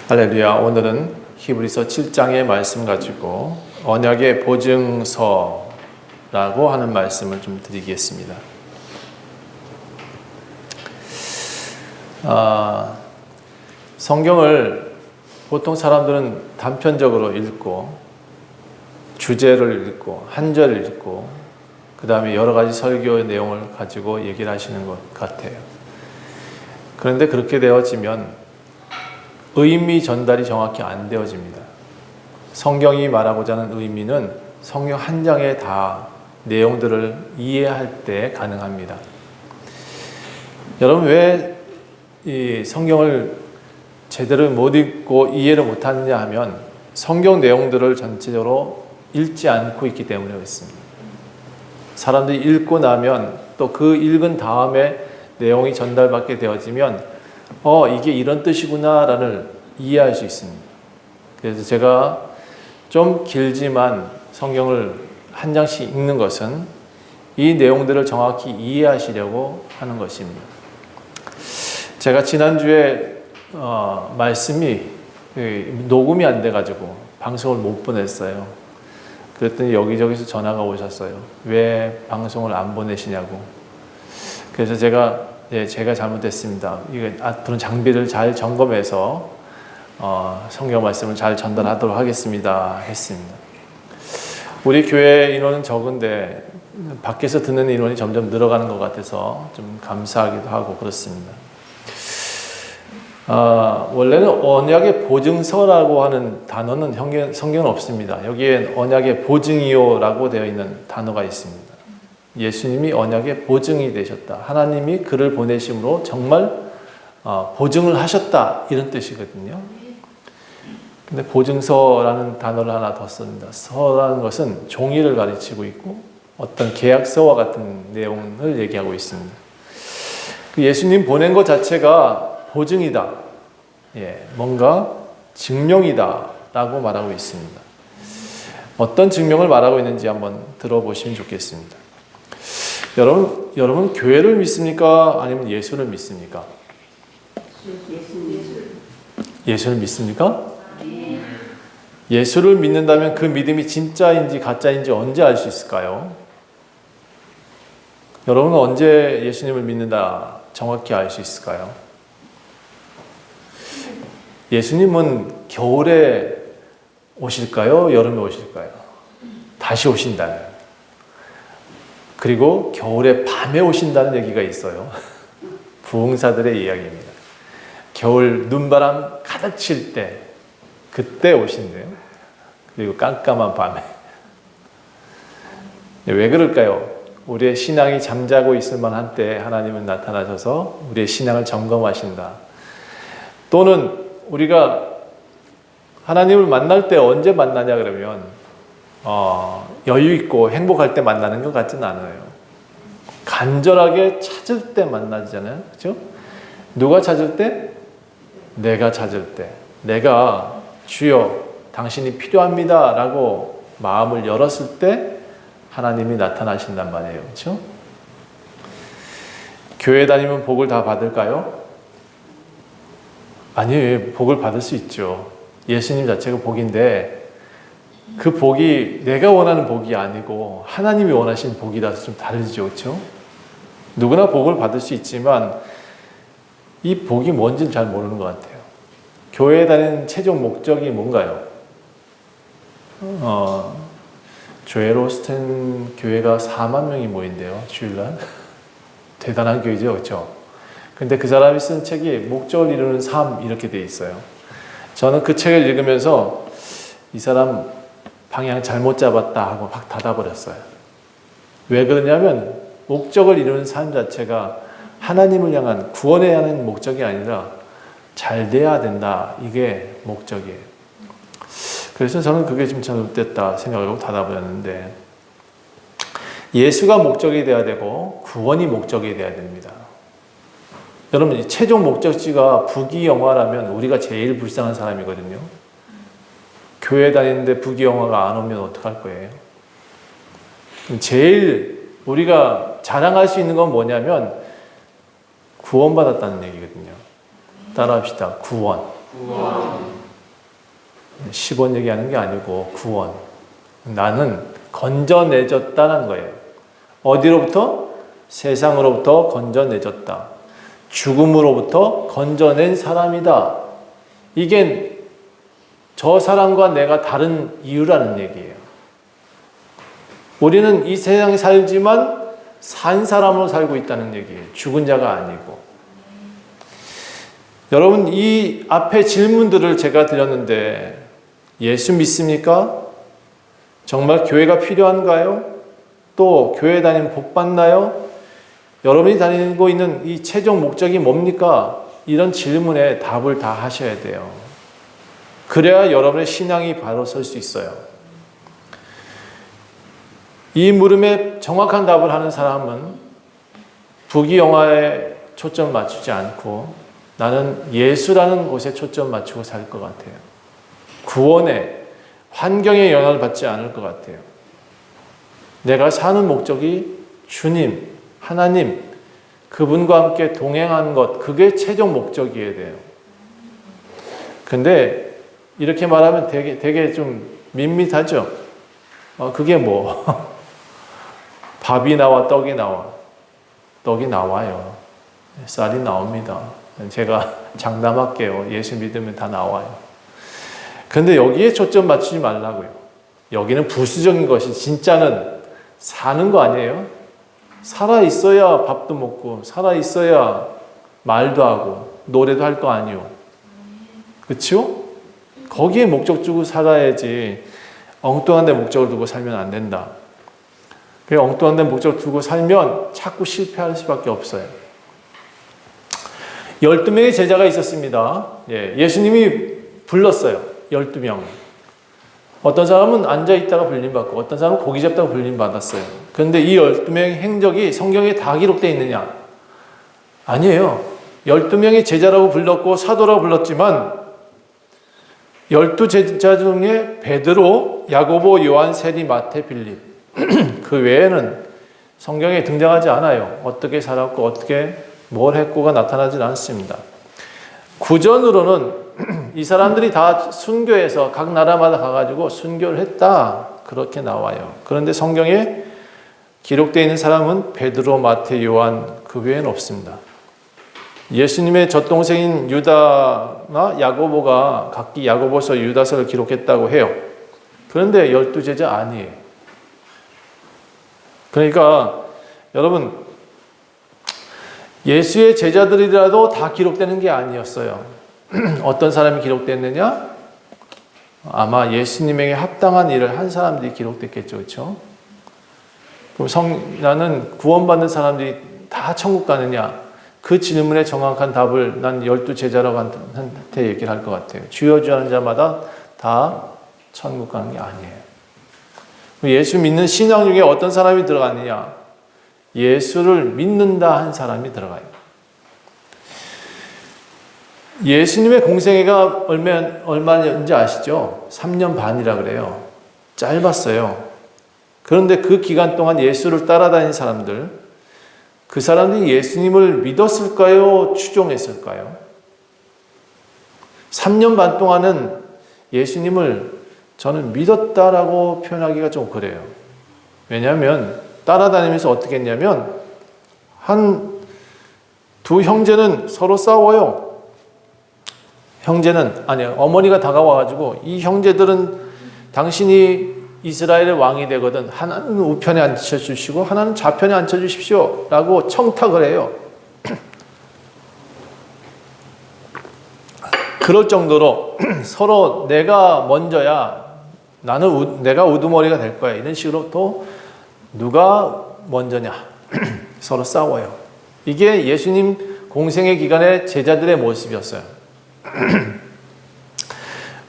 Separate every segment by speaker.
Speaker 1: 할렐루야. 오늘은 히브리서 7장의 말씀 가지고 언약의 보증서라고 하는 말씀을 좀 드리겠습니다. 성경을 보통 사람들은 단편적으로 읽고 주제를 읽고 한 절 읽고 그 다음에 여러 가지 설교의 내용을 가지고 얘기를 하시는 것 같아요. 그런데 그렇게 되어지면 의미 전달이 정확히 안 되어집니다. 성경이 말하고자 하는 의미는 성경 한 장에 다 내용들을 이해할 때 가능합니다. 여러분 왜 이 성경을 제대로 못 읽고 이해를 못하느냐 하면 성경 내용들을 전체적으로 읽지 않고 있기 때문에 그렇습니다. 사람들이 읽고 나면 또 그 읽은 다음에 내용이 전달받게 되어지면 이게 이런 뜻이구나 라는 이해할 수 있습니다. 그래서 제가 좀 길지만 성경을 한 장씩 읽는 것은 이 내용들을 정확히 이해하시려고 하는 것입니다. 제가 지난주에 말씀이 녹음이 안 돼가지고 방송을 못 보냈어요. 그랬더니 여기저기서 전화가 오셨어요. 왜 방송을 안 보내시냐고. 그래서 제가 잘못했습니다. 앞으로는 장비를 잘 점검해서 성경 말씀을 잘 전달하도록 하겠습니다. 했습니다. 우리 교회 인원은 적은데 밖에서 듣는 인원이 점점 늘어가는 것 같아서 좀 감사하기도 하고 그렇습니다. 원래는 언약의 보증서라고 하는 단어는 성경은 없습니다. 여기엔 언약의 보증이요라고 되어 있는 단어가 있습니다. 예수님이 언약의 보증이 되셨다. 하나님이 그를 보내심으로 정말 보증을 하셨다. 이런 뜻이거든요. 근데 보증서라는 단어를 하나 더 씁니다. 서라는 것은 종이를 가르치고 있고 어떤 계약서와 같은 내용을 얘기하고 있습니다. 예수님 보낸 것 자체가 보증이다. 뭔가 증명이다. 라고 말하고 있습니다. 어떤 증명을 말하고 있는지 한번 들어보시면 좋겠습니다. 여러분 교회를 믿습니까? 아니면 예수를 믿습니까? 예수를 믿습니까? 예수를 믿는다면 그 믿음이 진짜인지 가짜인지 언제 알 수 있을까요? 여러분은 언제 예수님을 믿는다 정확히 알 수 있을까요? 예수님은 겨울에 오실까요? 여름에 오실까요? 다시 오신다는. 그리고 겨울에 밤에 오신다는 얘기가 있어요. 부흥사들의 이야기입니다. 겨울 눈바람 가득 칠 때 그때 오신대요. 그리고 깜깜한 밤에. 왜 그럴까요? 우리의 신앙이 잠자고 있을 만한 때 하나님은 나타나셔서 우리의 신앙을 점검하신다. 또는 우리가 하나님을 만날 때 언제 만나냐 그러면 여유 있고 행복할 때 만나는 것 같지는 않아요. 간절하게 찾을 때 만나잖아요. 그렇죠? 누가 찾을 때? 내가 찾을 때. 내가 주여 당신이 필요합니다 라고 마음을 열었을 때 하나님이 나타나신단 말이에요. 그렇죠? 교회 다니면 복을 다 받을까요? 아니에요. 복을 받을 수 있죠. 예수님 자체가 복인데 그 복이 내가 원하는 복이 아니고 하나님이 원하신 복이라서 좀 다르죠. 그렇죠? 누구나 복을 받을 수 있지만 이 복이 뭔지는 잘 모르는 것 같아요. 교회에 다니는 최종 목적이 뭔가요? 조엘 오스틴 교회가 4만 명이 모인대요. 주일날. 대단한 교회죠. 그렇죠? 근데 그 사람이 쓴 책이 목적을 이루는 삶 이렇게 돼 있어요. 저는 그 책을 읽으면서 이 사람 방향 잘못 잡았다 하고 확 닫아버렸어요. 왜 그러냐면 목적을 이루는 삶 자체가 하나님을 향한 구원에 하는 목적이 아니라 잘 돼야 된다. 이게 목적이에요. 그래서 저는 그게 좀 잘못됐다 생각하고 닫아버렸는데 예수가 목적이 돼야 되고 구원이 목적이 돼야 됩니다. 여러분 최종 목적지가 부귀영화라면 우리가 제일 불쌍한 사람이거든요. 교회 다니는데 부귀영화가 안 오면 어떡할 거예요? 제일 우리가 자랑할 수 있는 건 뭐냐면 구원받았다는 얘기거든요. 따라합시다. 구원. 10원 얘기하는 게 아니고 구원. 나는 건져내졌다는 거예요. 어디로부터? 세상으로부터 건져내졌다. 죽음으로부터 건져낸 사람이다. 이게 저 사람과 내가 다른 이유라는 얘기예요. 우리는 이 세상에 살지만 산 사람으로 살고 있다는 얘기예요. 죽은 자가 아니고. 여러분, 이 앞에 질문들을 제가 드렸는데 예수 믿습니까? 정말 교회가 필요한가요? 또 교회 다니면 복 받나요? 여러분이 다니고 있는 이 최종 목적이 뭡니까? 이런 질문에 답을 다 하셔야 돼요. 그래야 여러분의 신앙이 바로 설 수 있어요. 이 물음에 정확한 답을 하는 사람은 부귀영화에 초점 맞추지 않고 나는 예수라는 곳에 초점 맞추고 살 것 같아요. 구원에, 환경에 영향을 받지 않을 것 같아요. 내가 사는 목적이 주님, 하나님, 그분과 함께 동행하는 것, 그게 최종 목적이어야 돼요. 근데 이렇게 말하면 되게 좀 밋밋하죠? 그게 뭐? 밥이 나와, 떡이 나와. 떡이 나와요. 쌀이 나옵니다. 제가 장담할게요. 예수 믿으면 다 나와요. 근데 여기에 초점 맞추지 말라고요. 여기는 부수적인 것이 진짜는 사는 거 아니에요? 살아있어야 밥도 먹고, 살아있어야 말도 하고, 노래도 할 거 아니요. 그렇죠? 거기에 목적 두고 살아야지 엉뚱한 데 목적을 두고 살면 안 된다. 그 엉뚱한 데 목적을 두고 살면 자꾸 실패할 수밖에 없어요. 12명의 제자가 있었습니다. 예수님이 불렀어요. 12명. 어떤 사람은 앉아있다가 불림받고 어떤 사람은 고기 잡다가 불림받았어요. 그런데 이 12명의 행적이 성경에 다 기록되어 있느냐? 아니에요. 12명의 제자라고 불렀고 사도라고 불렀지만 12제자 중에 베드로, 야고보, 요한, 세리, 마태, 빌립 그 외에는 성경에 등장하지 않아요. 어떻게 살았고 어떻게 뭘 했고가 나타나지 않습니다. 구전으로는 이 사람들이 다 순교해서 각 나라마다 가가지고 순교를 했다. 그렇게 나와요. 그런데 성경에 기록되어 있는 사람은 베드로, 마태, 요한 그 외에는 없습니다. 예수님의 젖동생인 유다나 야고보가 각기 야고보서, 유다서를 기록했다고 해요. 그런데 12제자 아니에요. 그러니까 여러분, 예수의 제자들이라도 다 기록되는 게 아니었어요. 어떤 사람이 기록됐느냐? 아마 예수님에게 합당한 일을 한 사람들이 기록됐겠죠. 그렇죠? 그럼 나는 구원받는 사람들이 다 천국 가느냐? 그 질문에 정확한 답을 난 12제자라고 한테 얘기를 할 것 같아요. 주여 주여 하는 자마다 다 천국 가는 게 아니에요. 예수 믿는 신앙 중에 어떤 사람이 들어가느냐? 예수를 믿는다 한 사람이 들어가요. 예수님의 공생애가 얼마인지 아시죠? 3년 반이라 그래요. 짧았어요. 그런데 그 기간 동안 예수를 따라다닌 사람들, 그 사람들이 예수님을 믿었을까요? 추종했을까요? 3년 반 동안은 예수님을 저는 믿었다라고 표현하기가 좀 그래요. 왜냐하면 따라다니면서 어떻게 했냐면 두 형제는 서로 싸워요. 어머니가 다가와가지고 이 형제들은 당신이 이스라엘의 왕이 되거든 하나는 우편에 앉혀주시고 하나는 좌편에 앉혀주십시오 라고 청탁을 해요. 그럴 정도로 서로 내가 먼저야, 내가 우두머리가 될 거야, 이런 식으로 또 누가 먼저냐 서로 싸워요. 이게 예수님 공생애 기간의 제자들의 모습이었어요.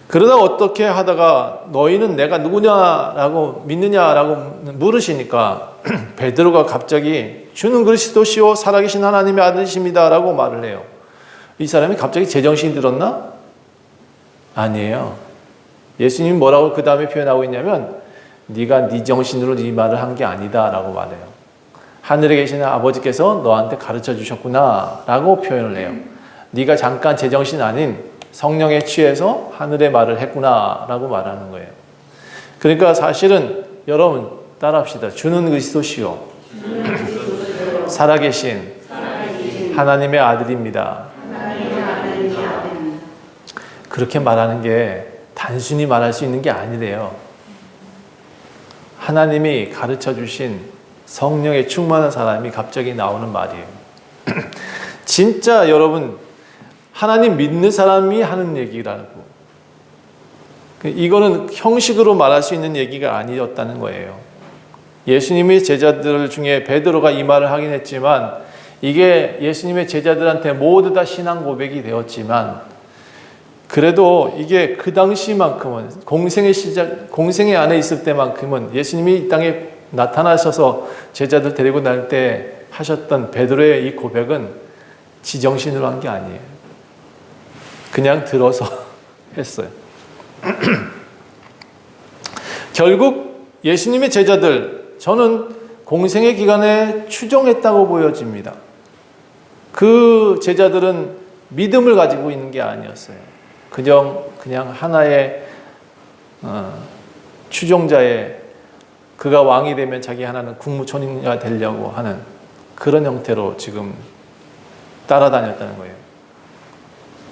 Speaker 1: 그러다 어떻게 하다가 너희는 내가 누구냐라고 믿느냐라고 물으시니까 베드로가 갑자기 주는 그리스도시요 살아계신 하나님의 아들이십니다 라고 말을 해요. 이 사람이 갑자기 제정신이 들었나? 아니에요. 예수님이 뭐라고 그 다음에 표현하고 있냐면 네가 네 정신으로 네 말을 한 게 아니다 라고 말해요. 하늘에 계시는 아버지께서 너한테 가르쳐 주셨구나 라고 표현을 해요. 네가 잠깐 제정신 아닌 성령에 취해서 하늘의 말을 했구나라고 말하는 거예요. 그러니까 사실은 여러분 따라합시다. 주는 그리스도시요 살아계신 하나님의 아들입니다. 그렇게 말하는 게 단순히 말할 수 있는 게 아니래요. 하나님이 가르쳐 주신 성령에 충만한 사람이 갑자기 나오는 말이에요. 진짜 여러분 하나님 믿는 사람이 하는 얘기라고. 이거는 형식으로 말할 수 있는 얘기가 아니었다는 거예요. 예수님의 제자들 중에 베드로가 이 말을 하긴 했지만 이게 예수님의 제자들한테 모두 다 신앙 고백이 되었지만 그래도 이게 그 당시만큼은 공생의 안에 있을 때만큼은 예수님이 이 땅에 나타나셔서 제자들 데리고 다닐 때 하셨던 베드로의 이 고백은 지정신으로 한 게 아니에요. 그냥 들어서 했어요. 결국 예수님의 제자들, 저는 공생의 기간에 추종했다고 보여집니다. 그 제자들은 믿음을 가지고 있는 게 아니었어요. 그냥 하나의 추종자의 그가 왕이 되면 자기 하나는 국무총리가 되려고 하는 그런 형태로 지금 따라다녔다는 거예요.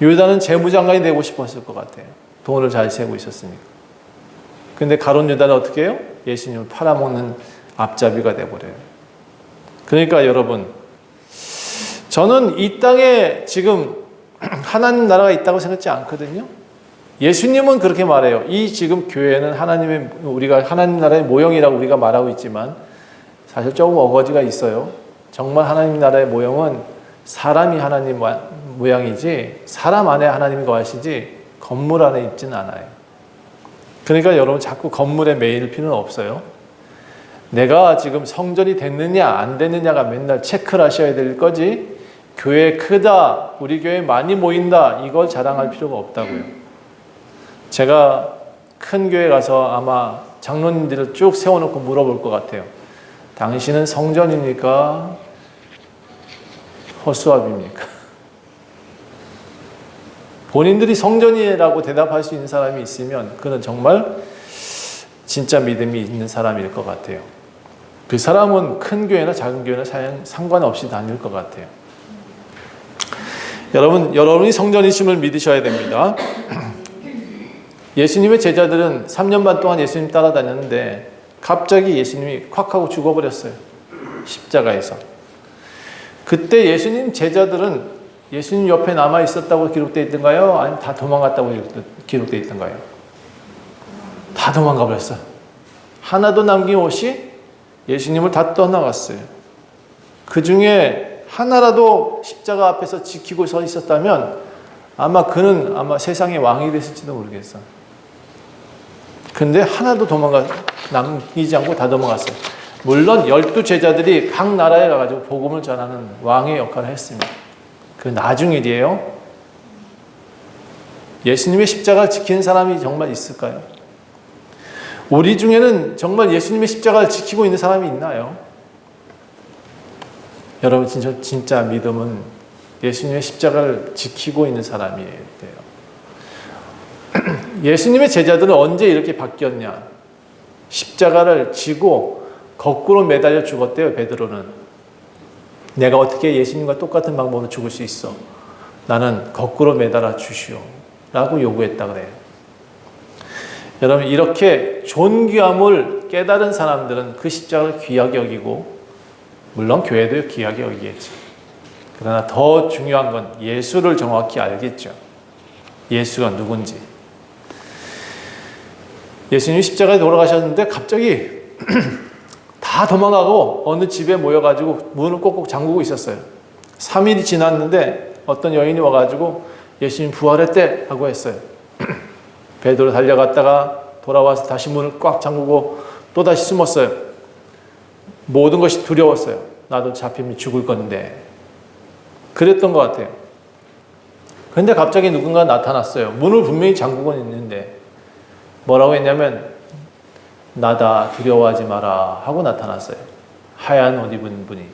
Speaker 1: 유다는 재무장관이 되고 싶었을 것 같아요. 돈을 잘 세고 있었으니까. 근데 가룟 유다는 어떻게 해요? 예수님을 팔아먹는 앞잡이가 돼버려요. 그러니까 여러분, 저는 이 땅에 지금 하나님 나라가 있다고 생각지 않거든요. 예수님은 그렇게 말해요. 이 지금 교회는 우리가 하나님 나라의 모형이라고 우리가 말하고 있지만 사실 조금 어거지가 있어요. 정말 하나님 나라의 모형은 사람이 하나님 모양이지 사람 안에 하나님이 거하시지 건물 안에 있지는 않아요. 그러니까 여러분 자꾸 건물에 매일 필요는 없어요. 내가 지금 성전이 됐느냐 안 됐느냐가 맨날 체크를 하셔야 될 거지 교회 크다, 우리 교회 많이 모인다 이걸 자랑할 필요가 없다고요. 제가 큰 교회 가서 아마 장로님들을 쭉 세워놓고 물어볼 것 같아요. 당신은 성전입니까? 허수아비입니까? 본인들이 성전이라고 대답할 수 있는 사람이 있으면 그는 정말 진짜 믿음이 있는 사람일 것 같아요. 그 사람은 큰 교회나 작은 교회나 상관없이 다닐 것 같아요. 여러분이 성전이심을 믿으셔야 됩니다. 예수님의 제자들은 3년 반 동안 예수님 따라다녔는데 갑자기 예수님이 콱 하고 죽어버렸어요. 십자가에서. 그때 예수님 제자들은 예수님 옆에 남아 있었다고 기록되어 있던가요? 아니면 다 도망갔다고 기록되어 있던가요? 다 도망가 버렸어요. 하나도 남김없이 예수님을 다 떠나갔어요. 그 중에 하나라도 십자가 앞에서 지키고 서 있었다면 그는 세상의 왕이 됐을지도 모르겠어. 근데 하나도 남기지 않고 다 도망갔어요. 물론 12제자들이 각 나라에 가가지고 복음을 전하는 왕의 역할을 했습니다. 그 나중 일이에요. 예수님의 십자가를 지키는 사람이 정말 있을까요? 우리 중에는 정말 예수님의 십자가를 지키고 있는 사람이 있나요? 여러분 진짜 믿음은 예수님의 십자가를 지키고 있는 사람이에요. 예수님의 제자들은 언제 이렇게 바뀌었냐? 십자가를 지고 거꾸로 매달려 죽었대요. 베드로는. 내가 어떻게 예수님과 똑같은 방법으로 죽을 수 있어? 나는 거꾸로 매달아 주시오 라고 요구했다 그래요. 여러분 이렇게 존귀함을 깨달은 사람들은 그 십자가를 귀하게 여기고 물론 교회도 귀하게 여기겠지. 그러나 더 중요한 건 예수를 정확히 알겠죠. 예수가 누군지. 예수님이 십자가에 돌아가셨는데 갑자기 다 도망가고 어느 집에 모여가지고 문을 꼭꼭 잠그고 있었어요. 3일이 지났는데 어떤 여인이 와가지고 예수님 부활했대 하고 했어요. 베드로 달려갔다가 돌아와서 다시 문을 꽉 잠그고 또다시 숨었어요. 모든 것이 두려웠어요. 나도 잡히면 죽을 건데. 그랬던 것 같아요. 그런데 갑자기 누군가 나타났어요. 문을 분명히 잠그고 있는데 뭐라고 했냐면 나다 두려워하지 마라 하고 나타났어요. 하얀 옷 입은 분이.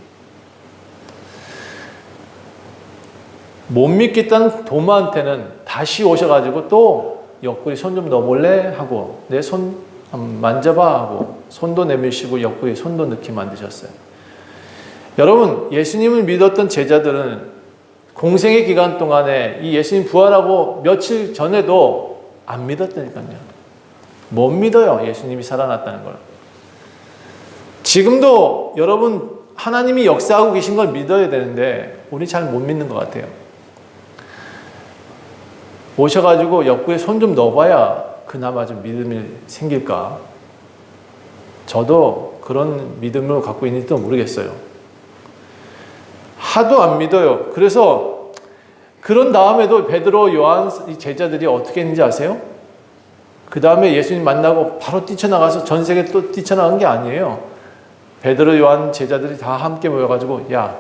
Speaker 1: 못 믿겠다는 도마한테는 다시 오셔가지고 또 옆구리 손 좀 넣어볼래? 하고 내 손 만져봐 하고 손도 내밀시고 옆구리 손도 넣게 만드셨어요. 여러분, 예수님을 믿었던 제자들은 공생의 기간 동안에 이 예수님 부활하고 며칠 전에도 안 믿었다니까요. 못 믿어요. 예수님이 살아났다는 걸. 지금도 여러분 하나님이 역사하고 계신 걸 믿어야 되는데 우리 잘 못 믿는 것 같아요. 오셔가지고 옆구리에 손 좀 넣어봐야 그나마 좀 믿음이 생길까. 저도 그런 믿음을 갖고 있는지도 모르겠어요. 하도 안 믿어요. 그래서 그런 다음에도 베드로, 요한 이 제자들이 어떻게 했는지 아세요? 그 다음에 예수님 만나고 바로 뛰쳐나가서 전 세계 또 뛰쳐나간 게 아니에요. 베드로, 요한 제자들이 다 함께 모여가지고 야,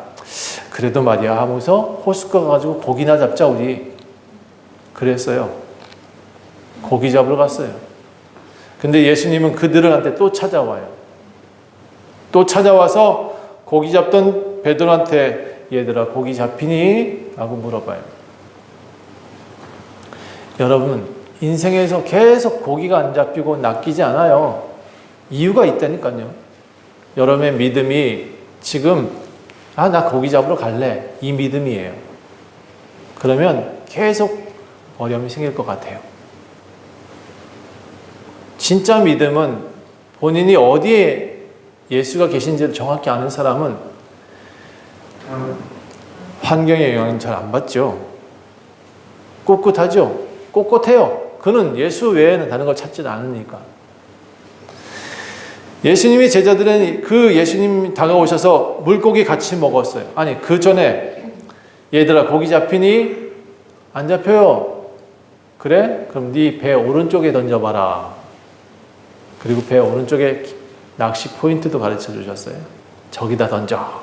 Speaker 1: 그래도 말이야 하면서 호숫가 가지고 고기나 잡자 우리. 그랬어요. 고기 잡으러 갔어요. 근데 예수님은 그들한테 또 찾아와요. 또 찾아와서 고기 잡던 베드로한테 얘들아 고기 잡히니? 라고 물어봐요. 여러분, 인생에서 계속 고기가 안 잡히고 낚이지 않아요. 이유가 있다니까요. 여러분의 믿음이 지금 나 고기 잡으러 갈래. 이 믿음이에요. 그러면 계속 어려움이 생길 것 같아요. 진짜 믿음은 본인이 어디에 예수가 계신지를 정확히 아는 사람은 환경의 영향을 잘 안 받죠. 꿋꿋하죠. 꼿꼿해요. 그는 예수 외에는 다른 걸 찾지 않으니까. 예수님이 제자들은 그 예수님 다가오셔서 물고기 같이 먹었어요. 아니 그 전에 얘들아 고기 잡히니? 안 잡혀요. 그래? 그럼 네 배 오른쪽에 던져봐라. 그리고 배 오른쪽에 낚시 포인트도 가르쳐 주셨어요. 저기다 던져.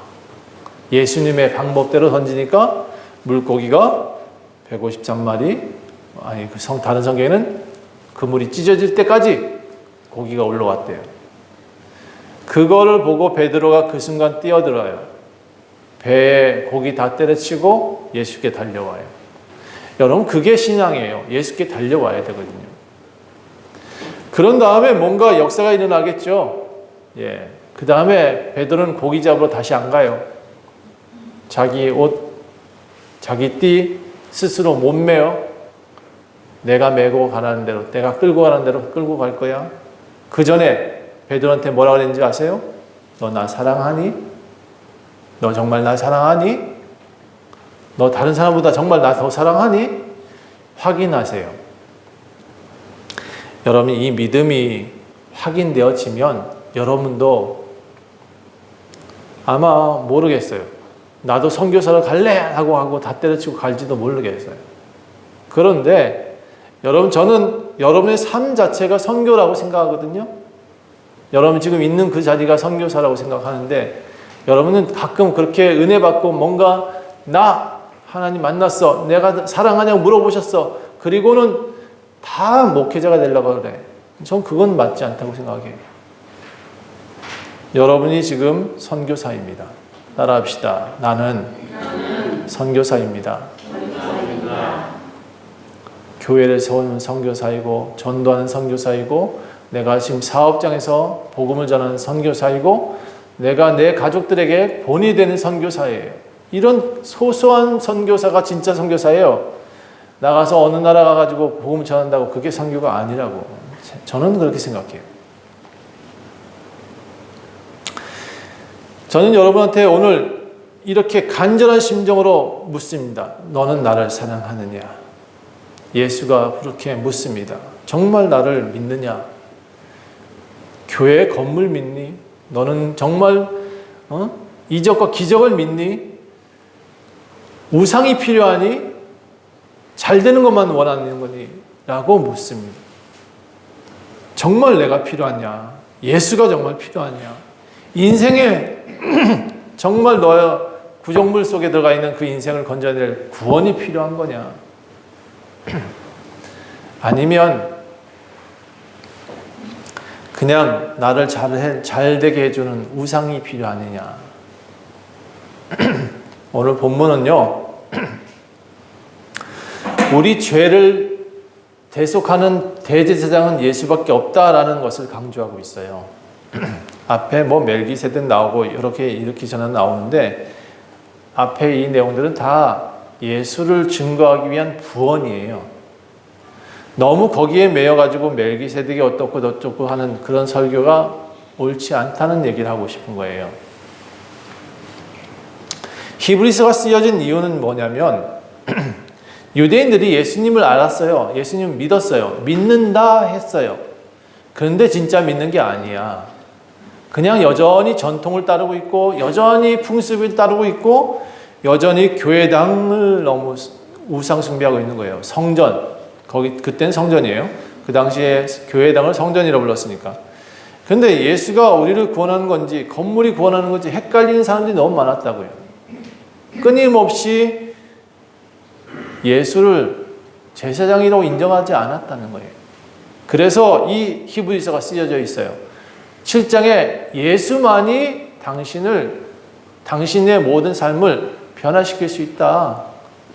Speaker 1: 예수님의 방법대로 던지니까 물고기가 153마리, 아니 다른 성경에는 그물이 찢어질 때까지 고기가 올라왔대요. 그거를 보고 베드로가 그 순간 뛰어들어요. 배에 고기 다 때려치고 예수께 달려와요. 여러분 그게 신앙이에요. 예수께 달려와야 되거든요. 그런 다음에 뭔가 역사가 일어나겠죠. 예. 그 다음에 베드로는 고기 잡으러 다시 안 가요. 자기 옷, 자기 띠 스스로 못 메요. 내가 메고 가라는 대로, 내가 끌고 가라는 대로 끌고 갈 거야. 그 전에 베드로한테 뭐라 그랬는지 아세요? 너 나 사랑하니? 너 정말 나 사랑하니? 너 다른 사람보다 정말 나 더 사랑하니? 확인하세요. 여러분 이 믿음이 확인되어지면 여러분도 아마 모르겠어요. 나도 선교사로 갈래 하고 다 때려치고 갈지도 모르겠어요. 그런데 여러분 저는 여러분의 삶 자체가 선교라고 생각하거든요. 여러분 지금 있는 그 자리가 선교사라고 생각하는데 여러분은 가끔 그렇게 은혜 받고 뭔가 나 하나님 만났어. 내가 사랑하냐고 물어보셨어. 그리고는 다 목회자가 되려고 그래. 전 그건 맞지 않다고 생각해요. 여러분이 지금 선교사입니다. 따라합시다. 나는 선교사입니다. 교회를 세우는 선교사이고 전도하는 선교사이고 내가 지금 사업장에서 복음을 전하는 선교사이고 내가 내 가족들에게 본이 되는 선교사예요. 이런 소소한 선교사가 진짜 선교사예요. 나가서 어느 나라 가가지고 복음을 전한다고 그게 선교가 아니라고 저는 그렇게 생각해요. 저는 여러분한테 오늘 이렇게 간절한 심정으로 묻습니다. 너는 나를 사랑하느냐? 예수가 그렇게 묻습니다. 정말 나를 믿느냐? 교회 건물 믿니? 너는 정말 이적과 기적을 믿니? 우상이 필요하니? 잘 되는 것만 원하는 거니? 라고 묻습니다. 정말 내가 필요하냐? 예수가 정말 필요하냐? 인생에 정말 너의 구정물 속에 들어가 있는 그 인생을 건져낼 구원이 필요한 거냐? 아니면 그냥 나를 잘 되게 해주는 우상이 필요하느냐? 오늘 본문은요. 우리 죄를 대속하는 대제사장은 예수밖에 없다라는 것을 강조하고 있어요. 앞에 뭐 멜기세덱 나오고 이렇게 전환 나오는데 앞에 이 내용들은 다 예수를 증거하기 위한 부언이에요. 너무 거기에 매여가지고 멜기세덱이 어떻고 어쩌고 하는 그런 설교가 옳지 않다는 얘기를 하고 싶은 거예요. 히브리서가 쓰여진 이유는 뭐냐면 유대인들이 예수님을 알았어요. 예수님을 믿었어요. 믿는다 했어요. 그런데 진짜 믿는 게 아니야. 그냥 여전히 전통을 따르고 있고 여전히 풍습을 따르고 있고 여전히 교회당을 너무 우상 숭배하고 있는 거예요. 성전, 그때는 성전이에요. 그 당시에 교회당을 성전이라고 불렀으니까. 근데 예수가 우리를 구원하는 건지 건물이 구원하는 건지 헷갈리는 사람들이 너무 많았다고요. 끊임없이 예수를 제사장이라고 인정하지 않았다는 거예요. 그래서 이 히브리서가 쓰여져 있어요. 7장에 예수만이 당신의 모든 삶을 변화시킬 수 있다.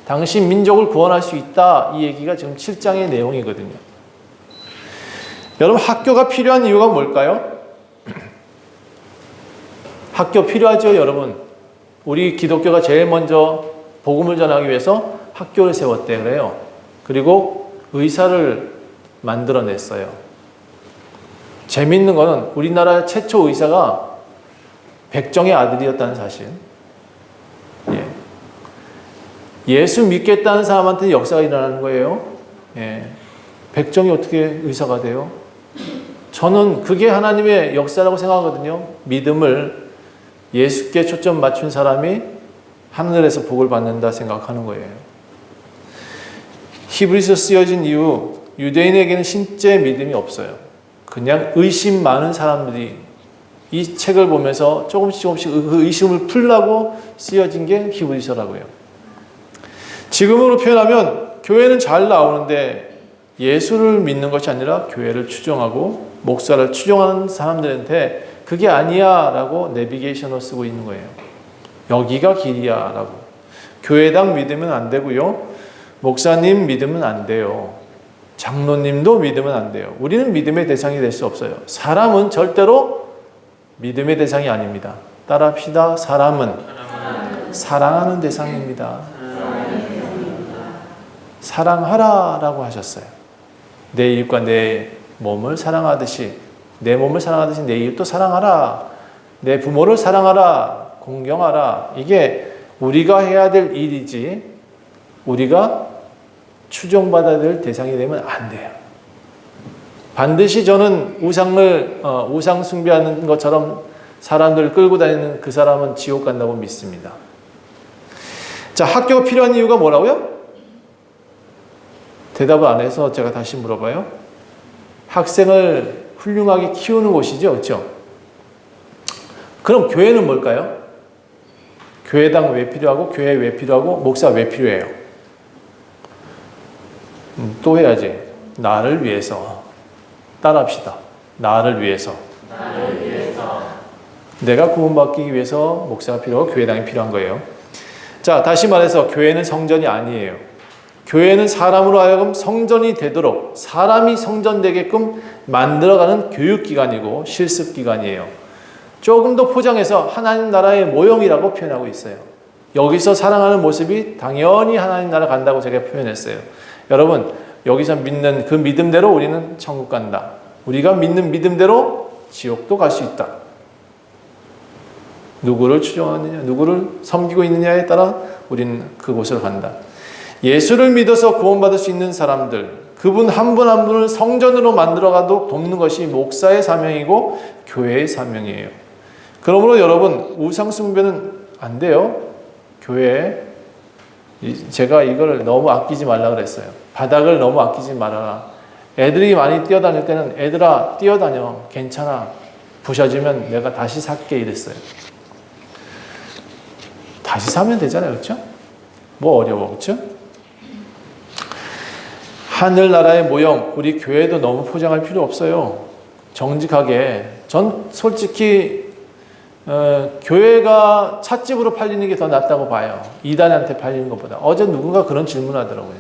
Speaker 1: 당신 민족을 구원할 수 있다. 이 얘기가 지금 7장의 내용이거든요. 여러분, 학교가 필요한 이유가 뭘까요? 학교 필요하죠, 여러분. 우리 기독교가 제일 먼저 복음을 전하기 위해서 학교를 세웠대 그래요. 그리고 의사를 만들어냈어요. 재밌는 거는 우리나라 최초 의사가 백정의 아들이었다는 사실. 예수 믿겠다는 사람한테 역사가 일어나는 거예요. 백정이 어떻게 의사가 돼요? 저는 그게 하나님의 역사라고 생각하거든요. 믿음을 예수께 초점 맞춘 사람이 하늘에서 복을 받는다 생각하는 거예요. 히브리서 쓰여진 이후 유대인에게는 실제 믿음이 없어요. 그냥 의심 많은 사람들이 이 책을 보면서 조금씩 그 의심을 풀라고 쓰여진 게 히브리서라고요. 지금으로 표현하면 교회는 잘 나오는데 예수를 믿는 것이 아니라 교회를 추종하고 목사를 추종하는 사람들한테 그게 아니야 라고 내비게이션을 쓰고 있는 거예요. 여기가 길이야 라고. 교회당 믿으면 안 되고요. 목사님 믿으면 안 돼요. 장로님도 믿으면 안 돼요. 우리는 믿음의 대상이 될 수 없어요. 사람은 절대로 믿음의 대상이 아닙니다. 따라합시다. 사람은 사랑하는 대상입니다. 사랑하라 라고 하셨어요. 내 이웃과 내 몸을 사랑하듯이 내 이웃도 사랑하라. 내 부모를 사랑하라. 공경하라. 이게 우리가 해야 될 일이지 우리가 추종받아야 될 대상이 되면 안 돼요. 반드시 저는 우상 숭배하는 것처럼 사람들을 끌고 다니는 그 사람은 지옥 간다고 믿습니다. 자, 학교가 필요한 이유가 뭐라고요? 대답을 안 해서 제가 다시 물어봐요. 학생을 훌륭하게 키우는 곳이죠. 그렇죠? 그럼 교회는 뭘까요? 교회당 왜 필요하고 교회 왜 필요하고 목사 왜 필요해요? 또 해야지. 나를 위해서. 따라합시다. 나를 위해서. 내가 구원받기 위해서 목사가 필요하고 교회당이 필요한 거예요. 자, 다시 말해서 교회는 성전이 아니에요. 교회는 사람으로 하여금 성전이 되도록 사람이 성전되게끔 만들어가는 교육기관이고 실습기관이에요. 조금 더 포장해서 하나님 나라의 모형이라고 표현하고 있어요. 여기서 사랑하는 모습이 당연히 하나님 나라 간다고 제가 표현했어요. 여러분, 여기서 믿는 그 믿음대로 우리는 천국 간다. 우리가 믿는 믿음대로 지옥도 갈 수 있다. 누구를 추종하느냐, 누구를 섬기고 있느냐에 따라 우리는 그곳으로 간다. 예수를 믿어서 구원받을 수 있는 사람들, 그분 한 분 한 분을 성전으로 만들어가도록 돕는 것이 목사의 사명이고 교회의 사명이에요. 그러므로 여러분, 우상 숭배는 안 돼요. 교회에 제가 이걸 너무 아끼지 말라 그랬어요. 바닥을 너무 아끼지 말아라. 애들이 많이 뛰어다닐 때는 애들아 뛰어다녀. 괜찮아. 부셔지면 내가 다시 살게 이랬어요. 다시 사면 되잖아요. 그렇죠? 뭐 어려워. 그렇죠? 하늘나라의 모형, 우리 교회도 너무 포장할 필요 없어요. 정직하게. 전 솔직히 교회가 찻집으로 팔리는 게 더 낫다고 봐요. 이단한테 팔리는 것보다. 어제 누군가 그런 질문을 하더라고요.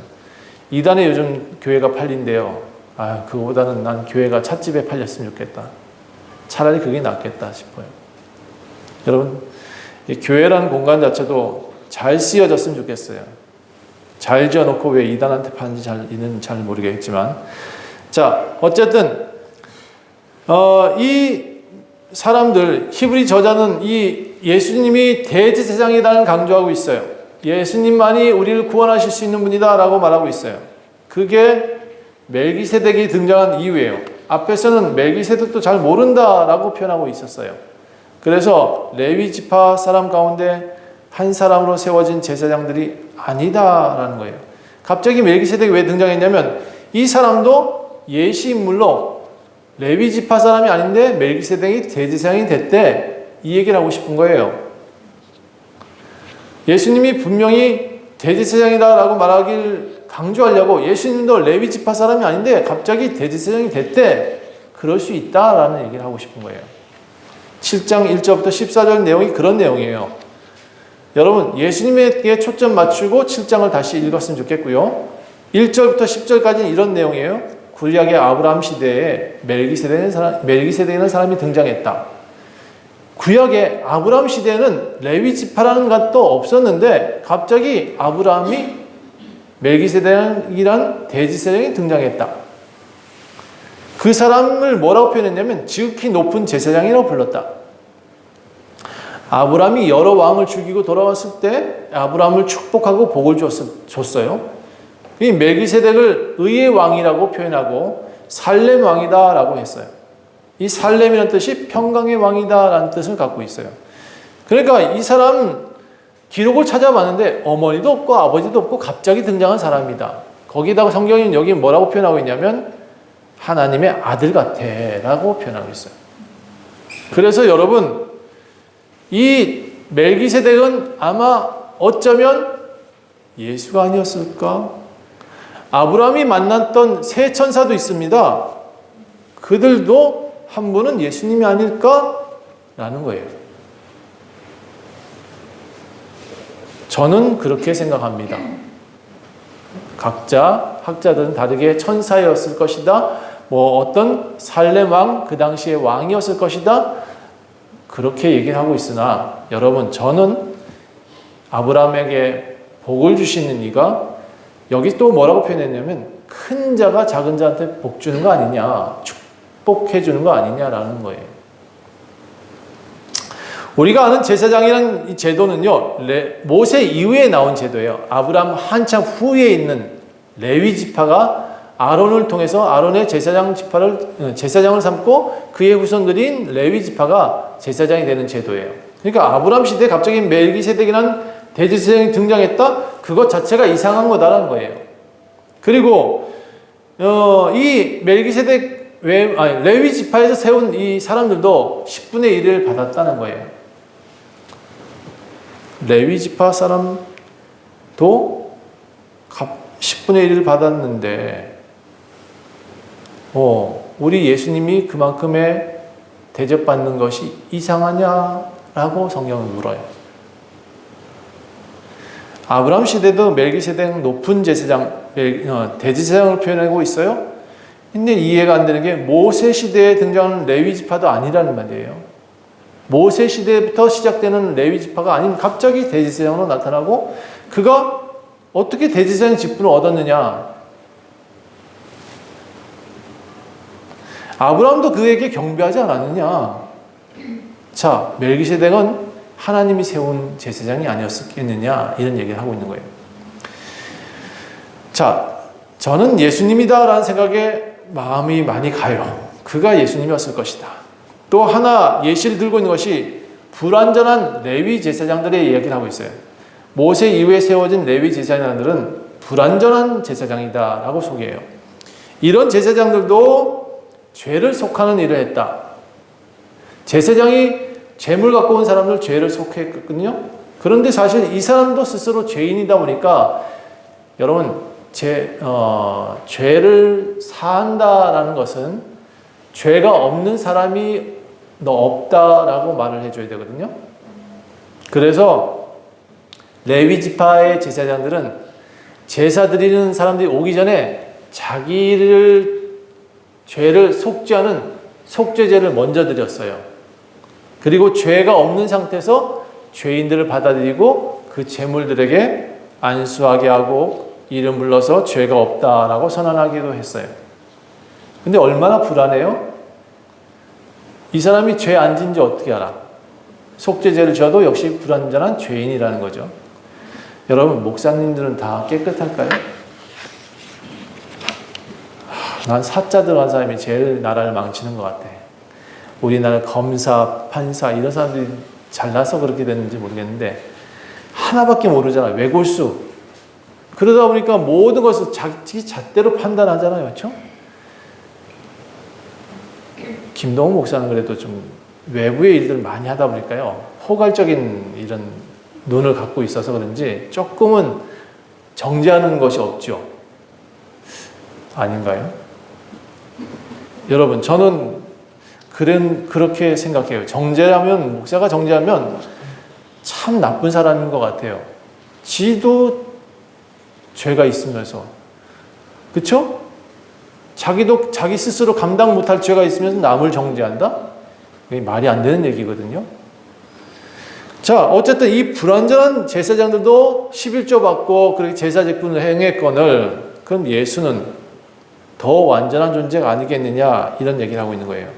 Speaker 1: 이단에 요즘 교회가 팔린대요. 아, 그거보다는 난 교회가 찻집에 팔렸으면 좋겠다. 차라리 그게 낫겠다 싶어요. 여러분, 이 교회라는 공간 자체도 잘 쓰여졌으면 좋겠어요. 잘 지어놓고 왜 이단한테 파는지는 잘 모르겠지만, 자, 어쨌든 이 사람들, 히브리 저자는 이 예수님이 대제사장이라는 강조하고 있어요. 예수님만이 우리를 구원하실 수 있는 분이다 라고 말하고 있어요. 그게 멜기세덱이 등장한 이유예요. 앞에서는 멜기세덱도 잘 모른다라고 표현하고 있었어요. 그래서 레위 지파 사람 가운데 한 사람으로 세워진 제사장들이 아니다라는 거예요. 갑자기 멜기세덱이 왜 등장했냐면 이 사람도 예시 인물로 레위 지파 사람이 아닌데 멜기세덱이 대제사장이 됐대, 이 얘기를 하고 싶은 거예요. 예수님이 분명히 대제사장이다라고 말하길 강조하려고 예수님도 레위 지파 사람이 아닌데 갑자기 대제사장이 됐대, 그럴 수 있다라는 얘기를 하고 싶은 거예요. 7장 1절부터 14절 내용이 그런 내용이에요. 여러분, 예수님에게 초점 맞추고 7장을 다시 읽었으면 좋겠고요. 1절부터 10절까지는 이런 내용이에요. 구약의 아브라함 시대에 멜기세덱이라는 사람이 등장했다. 구약의 아브라함 시대에는 레위 지파라는 것도 없었는데 갑자기 아브라함이 멜기세덱이란 대제사장이 등장했다. 그 사람을 뭐라고 표현했냐면 지극히 높은 제사장이라고 불렀다. 아브라함이 여러 왕을 죽이고 돌아왔을 때 아브라함을 축복하고 복을 줬어요. 이 멜기세덱을 의의 왕이라고 표현하고 살렘 왕이다라고 했어요. 이 살렘이라는 뜻이 평강의 왕이다라는 뜻을 갖고 있어요. 그러니까 이 사람 기록을 찾아봤는데 어머니도 없고 아버지도 없고 갑자기 등장한 사람이다. 거기다가 성경이 여기 뭐라고 표현하고 있냐면 하나님의 아들 같아 라고 표현하고 있어요. 그래서 여러분, 이 멜기세덱은 아마 어쩌면 예수가 아니었을까? 아브라함이 만났던 세 천사도 있습니다. 그들도 한 분은 예수님이 아닐까라는 거예요. 저는 그렇게 생각합니다. 각자 학자들은 다르게 천사였을 것이다, 뭐 어떤 살렘 왕, 그 당시의 왕이었을 것이다, 그렇게 얘기를 하고 있으나 여러분, 저는 아브라함에게 복을 주시는 이가 여기 또 뭐라고 표현했냐면 큰 자가 작은 자한테 복 주는 거 아니냐, 축복해 주는 거 아니냐라는 거예요. 우리가 아는 제사장이라는 이 제도는요, 모세 이후에 나온 제도예요. 아브라함 한참 후에 있는 레위 지파가 아론을 통해서 아론의 제사장을 삼고 그의 후손들인 레위 지파가 제사장이 되는 제도예요. 그러니까 아브라함 시대에 갑자기 멜기세덱이라는 대제사장이 등장했다? 그것 자체가 이상한 거다라는 거예요. 그리고 이 멜기세덱 레위 지파에서 세운 이 사람들도 10분의 1을 받았다는 거예요. 레위 지파 사람도 10분의 1을 받았는데 우리 예수님이 그만큼의 대접받는 것이 이상하냐라고 성경은 물어요. 아브라함 시대도 멜기세덱 높은 제사장, 대제사장을 표현하고 있어요. 근데 이해가 안 되는 게 모세 시대에 등장하는 레위 지파도 아니라는 말이에요. 모세 시대부터 시작되는 레위 지파가 아닌 갑자기 대제사장으로 나타나고 그가 어떻게 대제사장 직분을 얻었느냐? 아브라함도 그에게 경배하지 않았느냐? 자, 멜기세덱은 하나님이 세운 제사장이 아니었겠느냐, 이런 얘기를 하고 있는 거예요. 자, 저는 예수님이다라는 생각에 마음이 많이 가요. 그가 예수님이었을 것이다. 또 하나 예시를 들고 있는 것이 불완전한 레위 제사장들의 이야기를 하고 있어요. 모세 이후에 세워진 레위 제사장들은 불완전한 제사장이다 라고 소개해요. 이런 제사장들도 죄를 속하는 일을 했다. 제사장이 죄물 갖고 온 사람들 죄를 속했거든요. 그런데 사실 이 사람도 스스로 죄인이다 보니까 여러분, 죄를 사한다라는 것은 죄가 없는 사람이 너 없다라고 말을 해줘야 되거든요. 그래서 레위 지파의 제사장들은 제사 드리는 사람들이 오기 전에 자기를 죄를 속죄하는 속죄제를 먼저 드렸어요. 그리고 죄가 없는 상태에서 죄인들을 받아들이고 그 제물들에게 안수하게 하고 이름 불러서 죄가 없다라고 선언하기도 했어요. 근데 얼마나 불안해요? 이 사람이 죄 안 진지 어떻게 알아? 속죄제를 지어도 역시 불완전한 죄인이라는 거죠. 여러분, 목사님들은 다 깨끗할까요? 난 사자 들어간 사람이 제일 나라를 망치는 것 같아. 우리나라 검사, 판사 이런 사람들이 잘나서 그렇게 됐는지 모르겠는데 하나밖에 모르잖아. 외골수. 그러다 보니까 모든 것을 자기 잣대로 판단하잖아요. 그렇죠? 김동욱 목사는 그래도 좀 외부의 일들을 많이 하다 보니까요. 포괄적인 이런 눈을 갖고 있어서 그런지 조금은 정죄하는 것이 없죠. 아닌가요? 여러분, 저는 그렇게 생각해요. 목사가 정죄하면 참 나쁜 사람인 것 같아요. 지도 죄가 있으면서. 그쵸? 자기도 자기 스스로 감당 못할 죄가 있으면서 남을 정죄한다? 이게 말이 안 되는 얘기거든요. 자, 어쨌든 이 불완전한 제사장들도 11조 받고 그렇게 제사 직분을 행했거늘 그럼 예수는 더 완전한 존재가 아니겠느냐 이런 얘기를 하고 있는 거예요.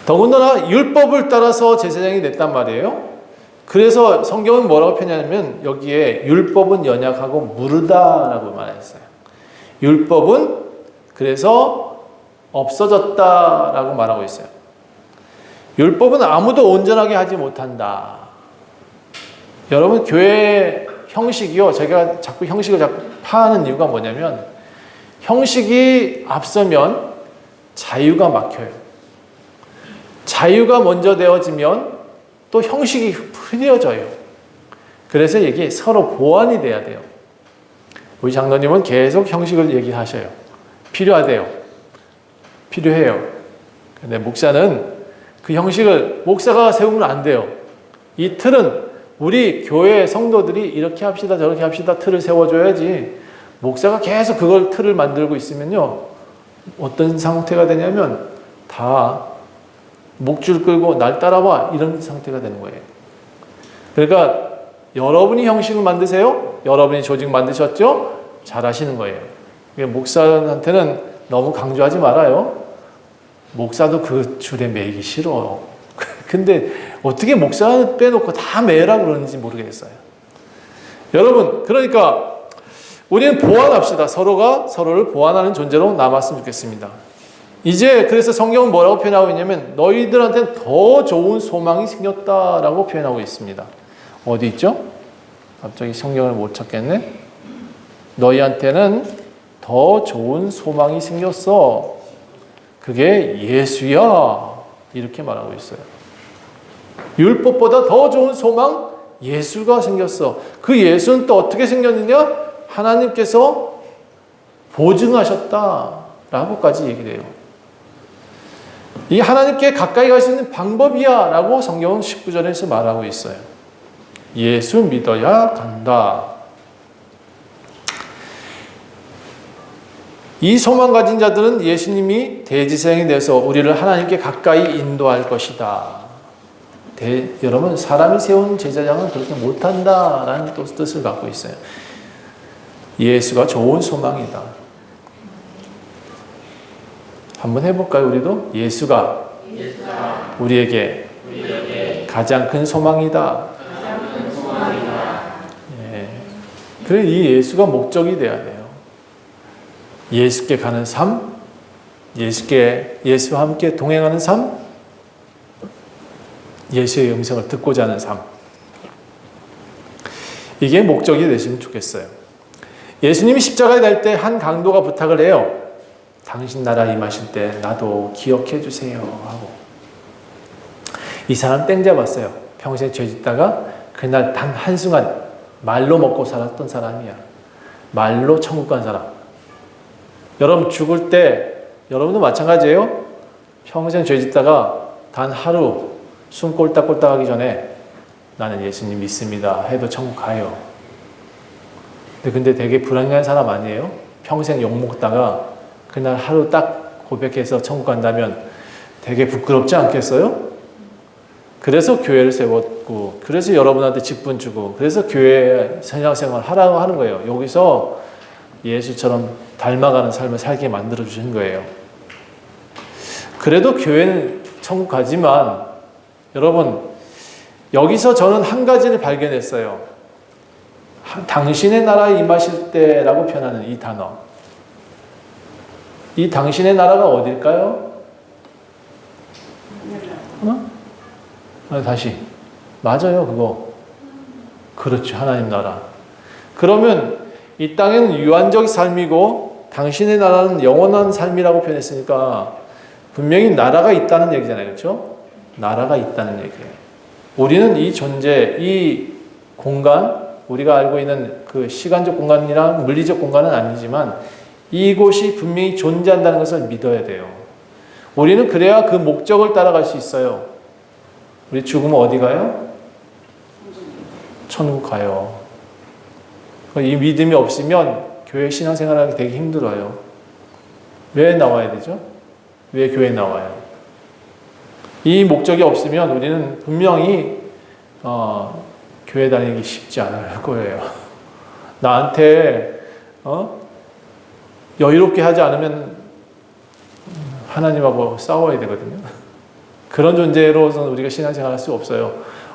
Speaker 1: 더군다나 율법을 따라서 제사장이 됐단 말이에요. 그래서 성경은 뭐라고 표현하냐면 여기에 율법은 연약하고 무르다라고 말했어요. 율법은 그래서 없어졌다라고 말하고 있어요. 율법은 아무도 온전하게 하지 못한다. 여러분, 교회 형식이요. 제가 자꾸 형식을 자꾸 파하는 이유가 뭐냐면 형식이 앞서면 자유가 막혀요. 자유가 먼저 되어지면 또 형식이 흐려져요. 그래서 이게 서로 보완이 돼야 돼요. 우리 장로님은 계속 형식을 얘기하셔요. 필요하대요. 필요해요. 근데 목사는 그 형식을 목사가 세우면 안 돼요. 이 틀은 우리 교회 성도들이 이렇게 합시다 저렇게 합시다 틀을 세워줘야지 목사가 계속 그걸 틀을 만들고 있으면요. 어떤 상태가 되냐면 다 목줄 끌고 날 따라와 이런 상태가 되는 거예요. 그러니까 여러분이 형식을 만드세요. 여러분이 조직 만드셨죠? 잘 하시는 거예요. 목사한테는 너무 강조하지 말아요. 목사도 그 줄에 매기 싫어. 근데 어떻게 목사 빼놓고 다 매라 그러는지 모르겠어요. 여러분, 그러니까 우리는 보완합시다. 서로가 서로를 보완하는 존재로 남았으면 좋겠습니다. 이제 그래서 성경은 뭐라고 표현하고 있냐면 너희들한테는 더 좋은 소망이 생겼다라고 표현하고 있습니다. 어디 있죠? 갑자기 성경을 못 찾겠네. 너희한테는 더 좋은 소망이 생겼어. 그게 예수야. 이렇게 말하고 있어요. 율법보다 더 좋은 소망? 예수가 생겼어. 그 예수는 또 어떻게 생겼느냐? 하나님께서 보증하셨다라고까지 얘기를 해요. 이 하나님께 가까이 갈 수 있는 방법이야 라고 성경은 19절에서 말하고 있어요. 예수 믿어야 간다. 이 소망 가진 자들은 예수님이 대제사장이 돼서 우리를 하나님께 가까이 인도할 것이다. 여러분, 사람이 세운 제사장은 그렇게 못한다라는 또 뜻을 갖고 있어요. 예수가 좋은 소망이다. 한번 해볼까요? 우리도 예수가 우리에게 가장 큰 소망이다. 예. 그래, 이 예수가 목적이 돼야 돼요. 예수께 가는 삶, 예수와 함께 동행하는 삶, 예수의 음성을 듣고자 하는 삶. 이게 목적이 되시면 좋겠어요. 예수님이 십자가에 달 때 한 강도가 부탁을 해요. 당신 나라 임하실 때 나도 기억해 주세요 하고. 이 사람 땡 잡았어요. 평생 죄 짓다가 그날 단 한순간 말로 먹고 살았던 사람이야. 말로 천국 간 사람. 여러분 죽을 때 여러분도 마찬가지예요. 평생 죄 짓다가 단 하루 숨 꼴딱꼴딱 하기 전에 나는 예수님 믿습니다 해도 천국 가요. 근데 되게 불안한 사람 아니에요? 평생 욕먹다가 그날 하루 딱 고백해서 천국 간다면 되게 부끄럽지 않겠어요? 그래서 교회를 세웠고, 그래서 여러분한테 직분 주고, 그래서 교회 신앙생활 하라고 하는 거예요. 여기서 예수처럼 닮아가는 삶을 살게 만들어 주신 거예요. 그래도 교회는 천국 가지만, 여러분, 여기서 저는 한 가지를 발견했어요. 당신의 나라에 임하실 때라고 표현하는 이 단어. 이 당신의 나라가 어딜까요? 다시. 맞아요, 그거. 그렇죠, 하나님 나라. 그러면 이 땅은 유한적 삶이고 당신의 나라는 영원한 삶이라고 표현했으니까 분명히 나라가 있다는 얘기잖아요, 그렇죠? 나라가 있다는 얘기예요. 우리는 이 존재, 이 공간, 우리가 알고 있는 그 시간적 공간이랑 물리적 공간은 아니지만 이곳이 분명히 존재한다는 것을 믿어야 돼요. 우리는 그래야 그 목적을 따라갈 수 있어요. 우리 죽으면 어디 가요? 천국 가요. 이 믿음이 없으면 교회 신앙생활하기 되게 힘들어요. 왜 나와야 되죠? 왜 교회에 나와요? 이 목적이 없으면 우리는 분명히 교회 다니기 쉽지 않을 거예요. 나한테 여유롭게 하지 않으면 하나님하고 싸워야 되거든요. 그런 존재로서는 우리가 신앙생활 할 수 없어요.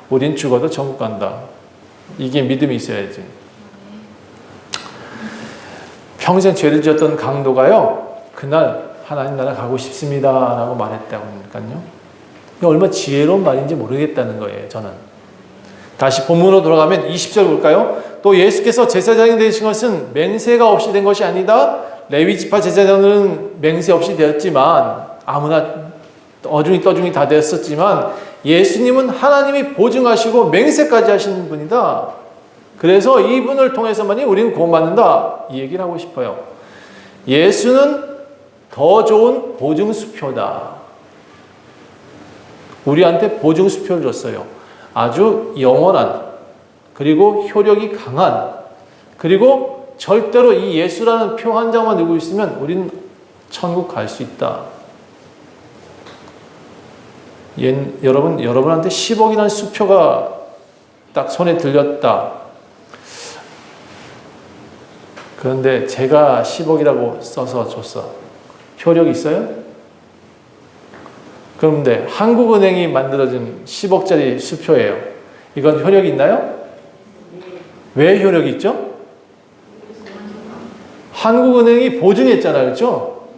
Speaker 1: 우린 죽어도 천국 간다. 이게 믿음이 있어야지. 평생 죄를 지었던 강도가요, 그날 하나님 나라 가고 싶습니다 라고 말했다고 하니까요. 얼마나 지혜로운 말인지 모르겠다는 거예요, 저는. 다시 본문으로 돌아가면 20절 볼까요? 또 예수께서 제사장이 되신 것은 맹세가 없이 된 것이 아니다. 레위 지파 제사장들은 맹세 없이 되었지만, 아무나 어중이 떠중이 다 되었었지만 예수님은 하나님이 보증하시고 맹세까지 하시는 분이다. 그래서 이분을 통해서만이 우리는 구원받는다. 이 얘기를 하고 싶어요. 예수는 더 좋은 보증수표다. 우리한테 보증수표를 줬어요. 아주 영원한, 그리고 효력이 강한, 그리고 절대로 이 예수라는 표 한 장만 들고 있으면 우리는 천국 갈 수 있다. 여러분한테 10억이라는 수표가 딱 손에 들렸다. 그런데 제가 10억이라고 써서 줬어. 효력 있어요? 그런데 한국은행이 만들어진 10억짜리 수표예요. 이건 효력이 있나요? 왜 효력이 있죠? 한국은행이 보증했잖아요. 그렇죠?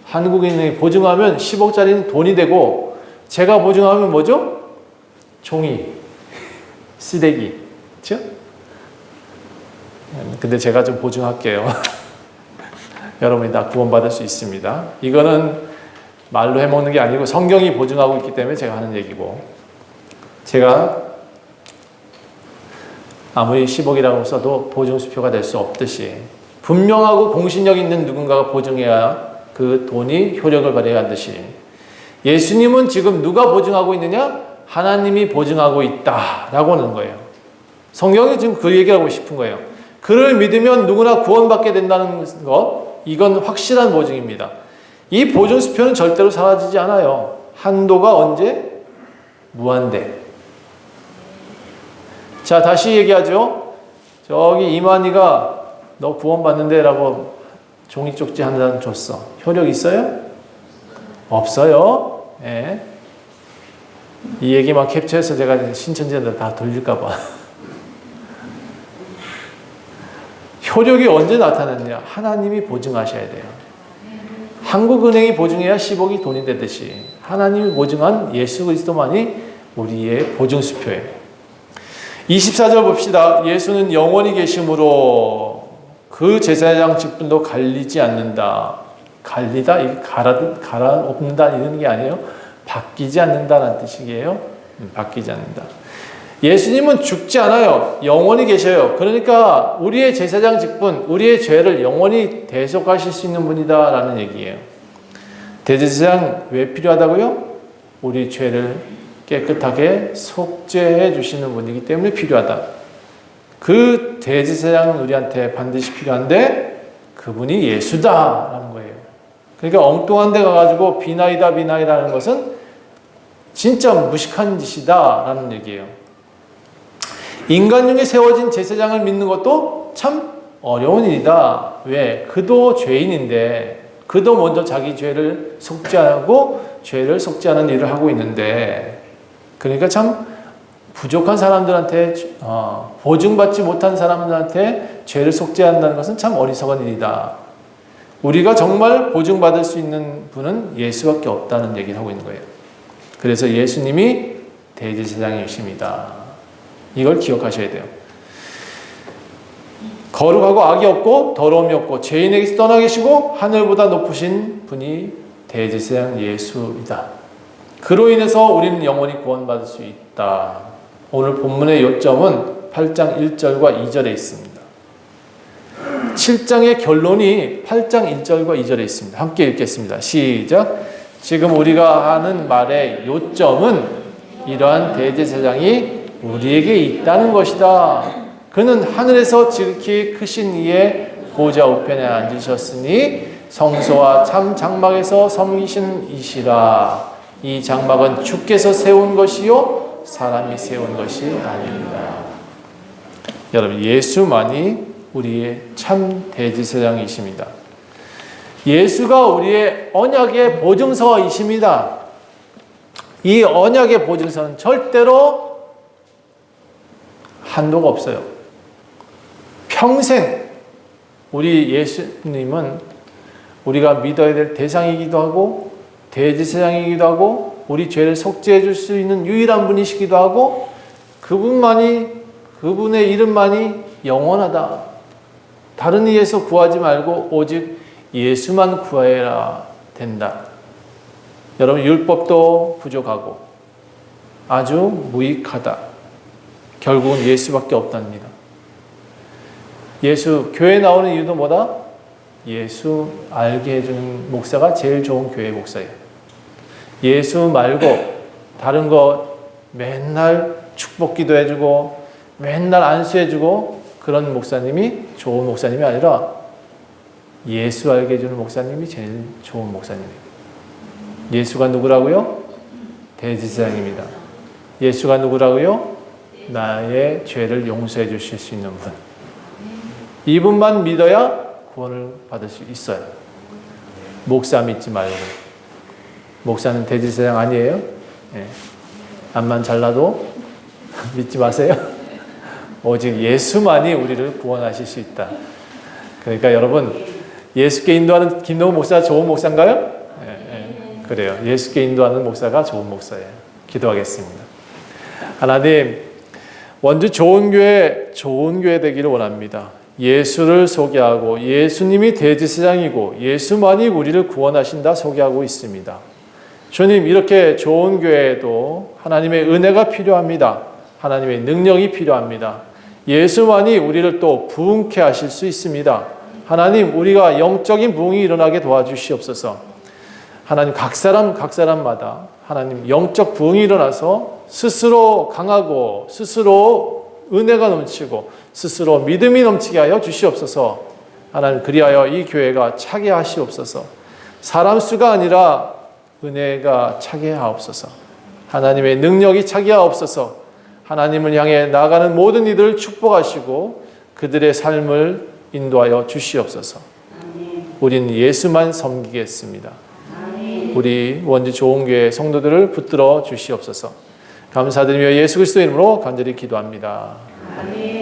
Speaker 1: 한국은행이 보증하면 10억짜리는 돈이 되고, 제가 보증하면 뭐죠? 종이, 쓰레기. 그렇죠? 근데 제가 좀 보증할게요. 여러분이 다 구원받을 수 있습니다. 이거는 말로 해먹는 게 아니고 성경이 보증하고 있기 때문에 제가 하는 얘기고, 제가 아무리 10억이라고 써도 보증수표가 될 수 없듯이 분명하고 공신력 있는 누군가가 보증해야 그 돈이 효력을 발휘해야 한듯이 예수님은 지금 누가 보증하고 있느냐? 하나님이 보증하고 있다라고 하는 거예요. 성경이 지금 그 얘기하고 싶은 거예요. 그를 믿으면 누구나 구원받게 된다는 것, 이건 확실한 보증입니다. 이 보증수표는 절대로 사라지지 않아요. 한도가 언제? 무한대. 자, 다시 얘기하죠. 저기 이만희가 너 구원받는데 라고 종이 쪽지 한 장 줬어. 효력 있어요? 없어요. 예. 이 얘기만 캡처해서 제가 신천지한테 다 돌릴까봐. 효력이 언제 나타났냐? 하나님이 보증하셔야 돼요. 한국은행이 보증해야 10억이 돈이 되듯이 하나님이 보증한 예수 그리스도만이 우리의 보증수표예요. 24절 봅시다. 예수는 영원히 계심으로 그 제사장 직분도 갈리지 않는다. 갈리다, 이게 갈아엎는다 이런 게 아니에요. 바뀌지 않는다는 뜻이에요. 바뀌지 않는다. 예수님은 죽지 않아요. 영원히 계셔요. 그러니까 우리의 제사장 직분, 우리의 죄를 영원히 대속하실 수 있는 분이다라는 얘기예요. 대제사장 왜 필요하다고요? 우리 죄를 깨끗하게 속죄해 주시는 분이기 때문에 필요하다. 그 대제사장은 우리한테 반드시 필요한데 그분이 예수다라는 거예요. 그러니까 엉뚱한 데 가가지고 비나이다 하는 것은 진짜 무식한 짓이다라는 얘기예요. 인간 중에 세워진 제사장을 믿는 것도 참 어려운 일이다. 왜? 그도 죄인인데 그도 먼저 자기 죄를 속죄하고 죄를 속죄하는 일을 하고 있는데, 그러니까 참 부족한 사람들한테 보증받지 못한 사람들한테 죄를 속죄한다는 것은 참 어리석은 일이다. 우리가 정말 보증받을 수 있는 분은 예수밖에 없다는 얘기를 하고 있는 거예요. 그래서 예수님이 대제사장이십니다. 이걸 기억하셔야 돼요. 거룩하고 악이 없고 더러움이 없고 죄인에게서 떠나 계시고 하늘보다 높으신 분이 대제사장 예수이다. 그로 인해서 우리는 영원히 구원받을 수 있다. 오늘 본문의 요점은 8장 1절과 2절에 있습니다. 7장의 결론이 8장 1절과 2절에 있습니다. 함께 읽겠습니다. 시작. 지금 우리가 하는 말의 요점은 이러한 대제사장이 우리에게 있다는 것이다. 그는 하늘에서 지극히 크신 이의 보좌 우편에 앉으셨으니 성소와 참 장막에서 섬기신 이시라. 이 장막은 주께서 세운 것이요 사람이 세운 것이 아닙니다. 여러분, 예수만이 우리의 참 대제사장이십니다. 예수가 우리의 언약의 보증서이십니다. 이 언약의 보증서는 절대로 한도가 없어요. 평생 우리 예수님은 우리가 믿어야 될 대상이기도 하고 대제사장이기도 하고 우리 죄를 속죄해 줄 수 있는 유일한 분이시기도 하고 그분의 이름만이 영원하다. 다른 이에서 구하지 말고 오직 예수만 구해야 된다. 여러분, 율법도 부족하고 아주 무익하다. 결국은 예수밖에 없답니다. 예수, 교회 나오는 이유도 뭐다? 예수 알게 해주는 목사가 제일 좋은 교회 목사예요. 예수 말고 다른 거 맨날 축복 기도해주고 맨날 안수해주고 그런 목사님이 좋은 목사님이 아니라 예수 알게 해주는 목사님이 제일 좋은 목사님이에요. 예수가 누구라고요? 대제사장입니다. 예수가 누구라고요? 나의 죄를 용서해 주실 수 있는 분. 이분만 믿어야 구원을 받을 수 있어요. 목사 믿지 말고. 목사는 대제사장 아니에요? 네. 암만 잘나도 믿지 마세요. 오직 예수만이 우리를 구원하실 수 있다. 그러니까 여러분, 예수께 인도하는 김동훈 목사가 좋은 목사인가요? 네. 그래요. 예수께 인도하는 목사가 좋은 목사예요. 기도하겠습니다. 하나님, 원주 좋은 교회 되기를 원합니다. 예수를 소개하고 예수님이 대제사장이고 예수만이 우리를 구원하신다 소개하고 있습니다. 주님, 이렇게 좋은 교회에도 하나님의 은혜가 필요합니다. 하나님의 능력이 필요합니다. 예수만이 우리를 또 부흥케 하실 수 있습니다. 하나님, 우리가 영적인 부흥이 일어나게 도와주시옵소서. 하나님, 각 사람마다 하나님 영적 부흥이 일어나서 스스로 강하고 스스로 은혜가 넘치고 스스로 믿음이 넘치게 하여 주시옵소서. 하나님, 그리하여 이 교회가 차게 하시옵소서. 사람 수가 아니라 은혜가 차게 하옵소서. 하나님의 능력이 차게 하옵소서. 하나님을 향해 나아가는 모든 이들을 축복하시고 그들의 삶을 인도하여 주시옵소서. 우린 예수만 섬기겠습니다. 우리 원주 좋은교회 성도들을 붙들어 주시옵소서. 감사드리며 예수 그리스도의 이름으로 간절히 기도합니다. 아멘.